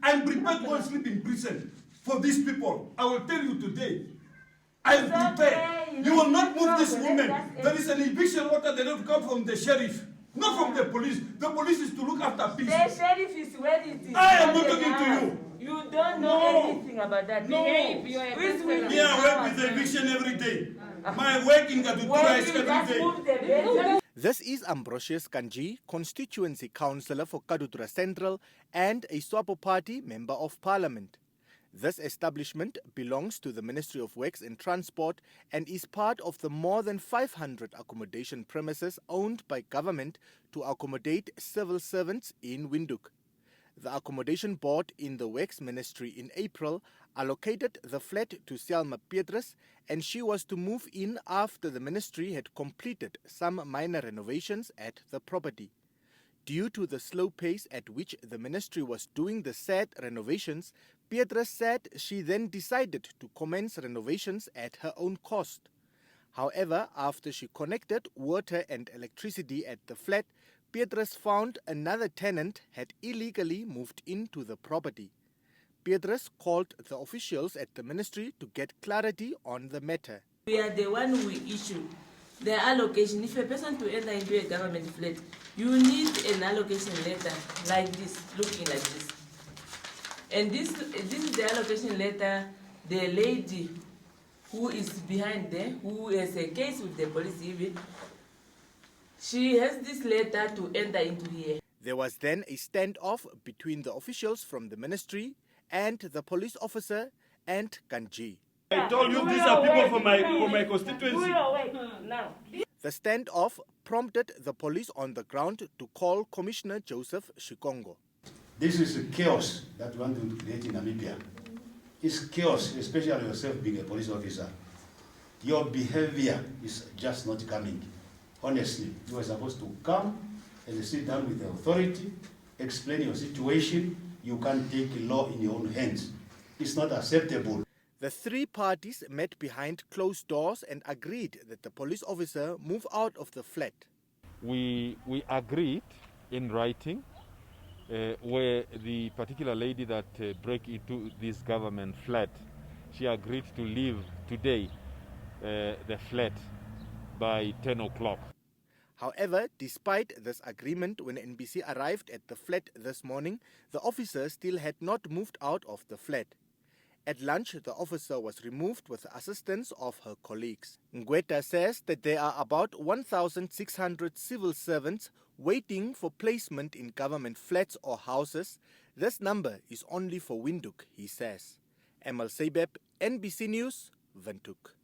I'm prepared to go and sleep in prison for these people. I will tell you today. I'm prepared. You will not move this woman. There is an eviction order that will come from the sheriff, not from the police. The police is to look after peace. The sheriff is where it is. I am not talking to you. You don't know anything about that. No. Behave. Yeah, I work with the eviction every day. My work in Gadutura is every day. This is Ambrosius Kanji, constituency councillor for Kadutura Central and a Swapo Party member of parliament. This establishment belongs to the Ministry of Works and Transport and is part of the more than 500 accommodation premises owned by government to accommodate civil servants in Windhoek. The accommodation board in the Works Ministry in April allocated the flat to Selma Petrus, and she was to move in after the ministry had completed some minor renovations at the property. Due to the slow pace at which the ministry was doing the said renovations, Petrus said she then decided to commence renovations at her own cost. However, after she connected water and electricity at the flat, Petrus found another tenant had illegally moved into the property. Petrus called the officials at the ministry to get clarity on the matter. We are the one who issue the allocation. If a person to enter into a government flat, you need an allocation letter like this, looking like this. And this is the allocation letter. The lady who is behind there, who has a case with the police even, she has this letter to enter into here. There was then a standoff between the officials from the ministry and the police officer and Kanji. I told you these are people from my constituency. Now. The standoff prompted the police on the ground to call Commissioner Joseph Shikongo. This is a chaos that we want to create in Namibia. It's chaos, especially yourself being a police officer. Your behavior is just not coming. Honestly, you are supposed to come and sit down with the authority, explain your situation. You can't take law in your own hands. It's not acceptable. The three parties met behind closed doors and agreed that the police officer move out of the flat. We agreed in writing where the particular lady that broke into this government flat, she agreed to leave today the flat by 10 o'clock. However, despite this agreement, when NBC arrived at the flat this morning, the officer still had not moved out of the flat. At lunch, the officer was removed with the assistance of her colleagues. Ngweta says that there are about 1,600 civil servants waiting for placement in government flats or houses. This number is only for Windhoek, he says. Emal Seibeb, NBC News, Windhoek.